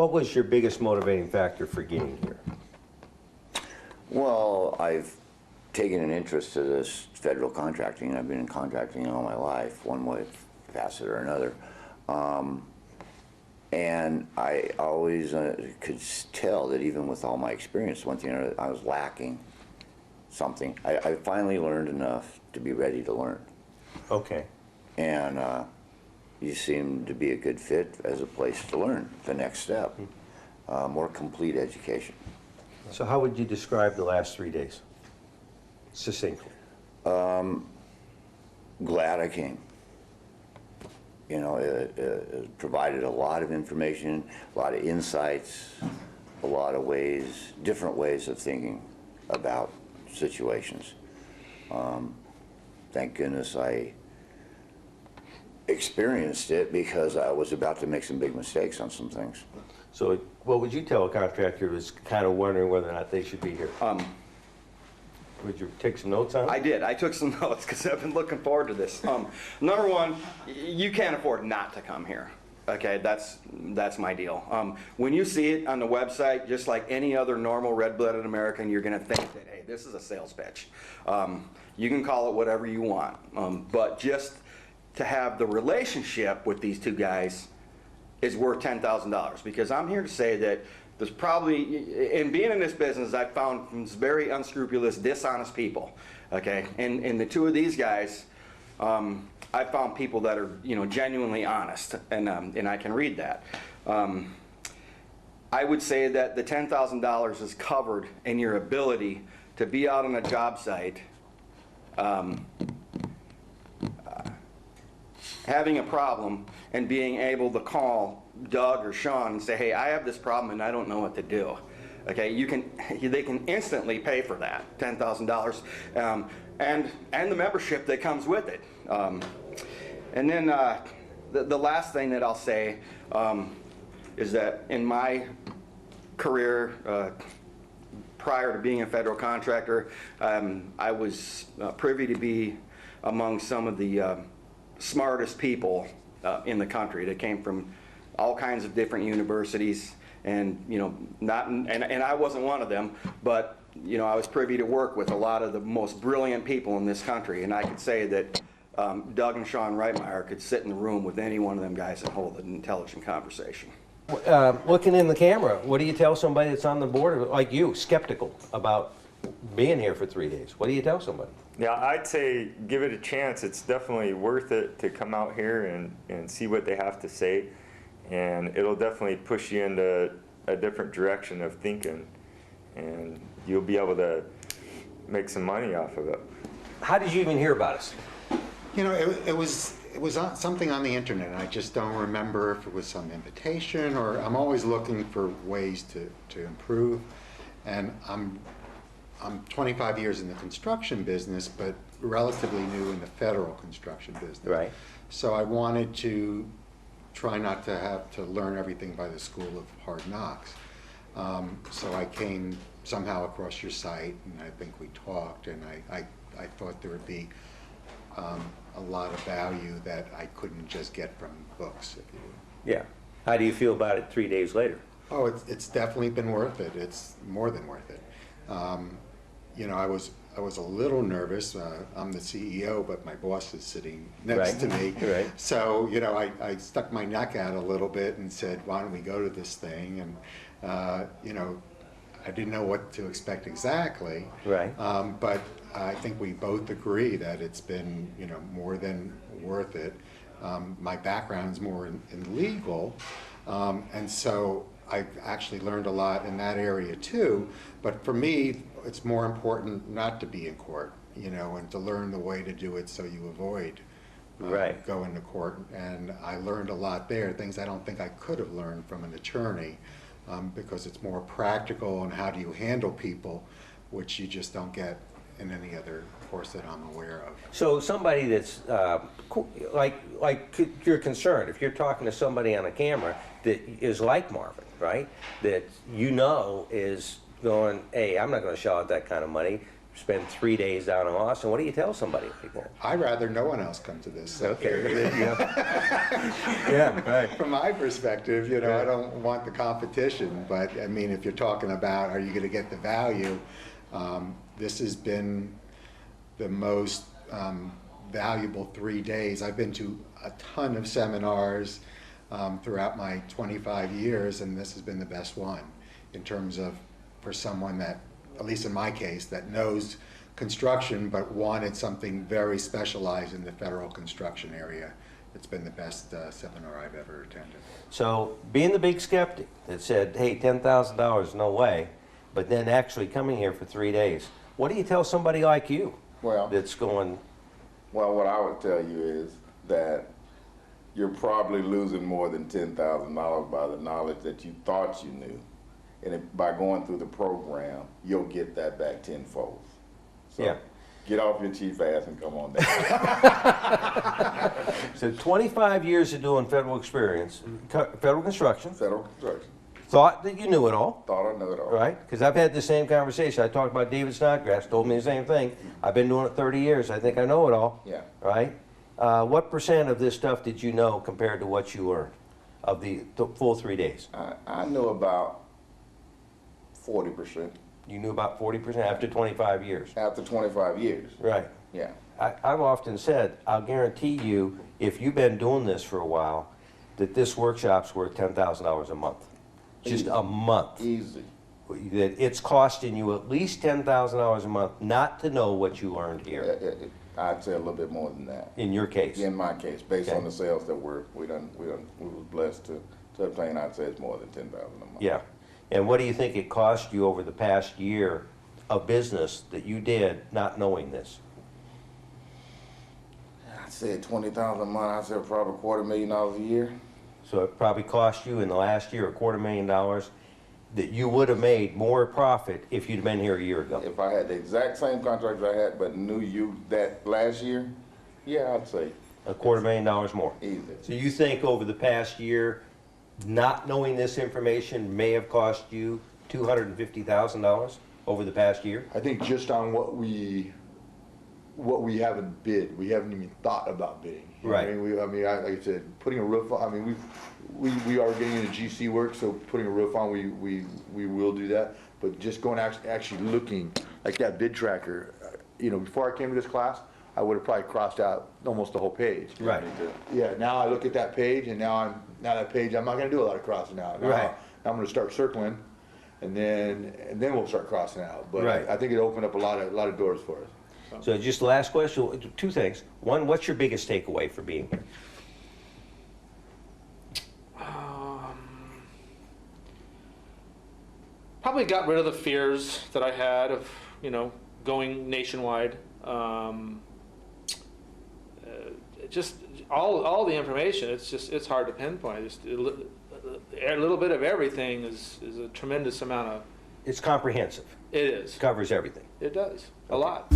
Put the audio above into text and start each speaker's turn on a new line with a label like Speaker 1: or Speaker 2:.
Speaker 1: what was your biggest motivating factor for getting here?
Speaker 2: Well, I've taken an interest to this federal contracting. I've been in contracting all my life, one way facet or another. And I always could tell that even with all my experience, one thing I was lacking something. I finally learned enough to be ready to learn.
Speaker 1: Okay.
Speaker 2: And you seem to be a good fit as a place to learn the next step, more complete education.
Speaker 1: So how would you describe the last 3 days, succinctly?
Speaker 2: Glad I came. You know, it provided a lot of information, a lot of insights, a lot of ways, different ways of thinking about situations. Thank goodness I experienced it, because I was about to make some big mistakes on some things.
Speaker 1: So what would you tell a contractor who's kind of wondering whether or not they should be here? Would you take some notes on it?
Speaker 3: I did. I took some notes because I've been looking forward to this. Number one, you can't afford not to come here. Okay, that's my deal. When you see it on the website, just like any other normal red-blooded American, you're going to think that, hey, this is a sales pitch. You can call it whatever you want, but just to have the relationship with these two guys is worth $10,000, because I'm here to say that there's probably, in being in this business, I've found some very unscrupulous, dishonest people, okay? And the two of these guys, I found people that are, you know, genuinely honest, and I can read that. I would say that the $10,000 is covered in your ability to be out on a job site, having a problem and being able to call Doug or Sean and say, hey, I have this problem and I don't know what to do. Okay, they can instantly pay for that, $10,000, and the membership that comes with it. And then the last thing that I'll say is that in my career, prior to being a federal contractor, I was privy to be among some of the smartest people in the country that came from all kinds of different universities, and you know, and I wasn't one of them, but you know, I was privy to work with a lot of the most brilliant people in this country, and I could say that Doug and Sean Reitmeyer could sit in the room with any one of them guys and hold an intelligent conversation.
Speaker 1: Looking in the camera, what do you tell somebody that's on the board, like you, skeptical about being here for 3 days? What do you tell somebody?
Speaker 4: Yeah, I'd say give it a chance. It's definitely worth it to come out here and see what they have to say. And it'll definitely push you into a different direction of thinking. And you'll be able to make some money off of it.
Speaker 1: How did you even hear about us?
Speaker 5: You know, it was something on the internet. I just don't remember if it was some invitation, or I'm always looking for ways to improve. And I'm 25 years in the construction business, but relatively new in the federal construction business.
Speaker 1: Right.
Speaker 5: So I wanted to try not to have to learn everything by the school of hard knocks. So I came somehow across your site, and I think we talked, and I thought there would be a lot of value that I couldn't just get from books, if you will.
Speaker 1: Yeah. How do you feel about it 3 days later?
Speaker 5: Oh, it's definitely been worth it. It's more than worth it. You know, I was a little nervous. I'm the CEO, but my boss is sitting next to me.
Speaker 1: Right.
Speaker 5: So, you know, I stuck my neck out a little bit and said, why don't we go to this thing? And, you know, I didn't know what to expect exactly. Right. But I think we both agree that it's been, you know, more than worth it. My background's more in legal, and so I've actually learned a lot in that area too. But for me, it's more important not to be in court, you know, and to learn the way to do it so you avoid going to court. And I learned a lot there, things I don't think I could have learned from an attorney, because it's more practical on how do you handle people, which you just don't get in any other course that I'm aware of.
Speaker 1: So somebody that's like you're concerned, if you're talking to somebody on a camera that is like Marvin, right? That you know is going, hey, I'm not going to shell out that kind of money. spend 3 days down in Austin. What do you tell somebody like that?
Speaker 5: I'd rather no one else come to this.
Speaker 1: Okay, there you go. Yeah, right.
Speaker 5: From my perspective, you know, I don't want the competition, but I mean, if you're talking about, are you gonna get the value? This has been the most valuable 3 days. I've been to a ton of seminars throughout my 25 years, and this has been the best one in terms of, for someone that, at least in my case, that knows construction but wanted something very specialized in the federal construction area. It's been the best seminar I've ever attended.
Speaker 1: So being the big skeptic that said, hey, $10,000, no way, but then actually coming here for 3 days, what do you tell somebody like you
Speaker 6: Well,
Speaker 1: that's going,
Speaker 6: well, what I would tell you is that you're probably losing more than $10,000 by the knowledge that you thought you knew. And by going through the program, you'll get that back tenfold. So
Speaker 1: Yeah.
Speaker 6: get off your chief ass and come on down.
Speaker 1: so 25 years of doing federal experience, federal construction,
Speaker 6: Federal construction.
Speaker 1: thought that you knew it all,
Speaker 6: Thought I knew it all.
Speaker 1: right? Because I've had the same conversation. I talked about David Snodgrass, told me the same thing. I've been doing it 30 years. I think I know it all,
Speaker 6: Yeah.
Speaker 1: right? What percent of this stuff did you know compared to what you earned of the full 3 days?
Speaker 6: I knew about 40%
Speaker 1: You knew about 40% after 25 years.
Speaker 6: after 25 years.
Speaker 1: Right.
Speaker 6: Yeah.
Speaker 1: I've often said, I'll guarantee you, if you've been doing this for a while, that this workshop's worth $10,000 a month. Just a month.
Speaker 6: Easy.
Speaker 1: That it's costing you at least $10,000 a month not to know what you learned here,
Speaker 6: I'd say a little bit more than that.
Speaker 1: in your case.
Speaker 6: In my case, based
Speaker 1: Okay.
Speaker 6: on the sales that we was blessed to obtain, I'd say it's more than 10,000 a month.
Speaker 1: Yeah. And what do you think it cost you over the past year of business that you did not knowing this?
Speaker 6: I'd say 20,000 a month. I'd say probably $250,000 a year.
Speaker 1: So it probably cost you in the last year $250,000 that you would have made more profit if you'd been here a year ago.
Speaker 6: If I had the exact same contracts I had, but knew you that last year, yeah, I'd say
Speaker 1: $250,000 more.
Speaker 6: easy.
Speaker 1: So you think over the past year, not knowing this information may have cost you $250,000 over the past year?
Speaker 7: I think just on what we haven't bid, we haven't even thought about bidding. You know what
Speaker 1: Right.
Speaker 7: I mean, like I said, putting a roof on, I mean, we are getting into GC work, so putting a roof on, we will do that. But just going actually looking, like that bid tracker, you know, before I came to this class, I would have probably crossed out almost the whole page.
Speaker 1: Right.
Speaker 7: Yeah, now I look at that page and now that page, I'm not gonna do a lot of crossing out. Now
Speaker 1: Right.
Speaker 7: I'm gonna start circling and then we'll start crossing out. But
Speaker 1: Right.
Speaker 7: I think it opened up a lot of doors for us.
Speaker 1: So just the last question, two things. One, what's your biggest takeaway for being here?
Speaker 8: Probably got rid of the fears that I had of, you know, going nationwide. Just all the information. It's hard to pinpoint. Just a little bit of everything is a tremendous amount of.
Speaker 1: It's comprehensive.
Speaker 8: It is.
Speaker 1: Covers everything.
Speaker 8: It does a lot.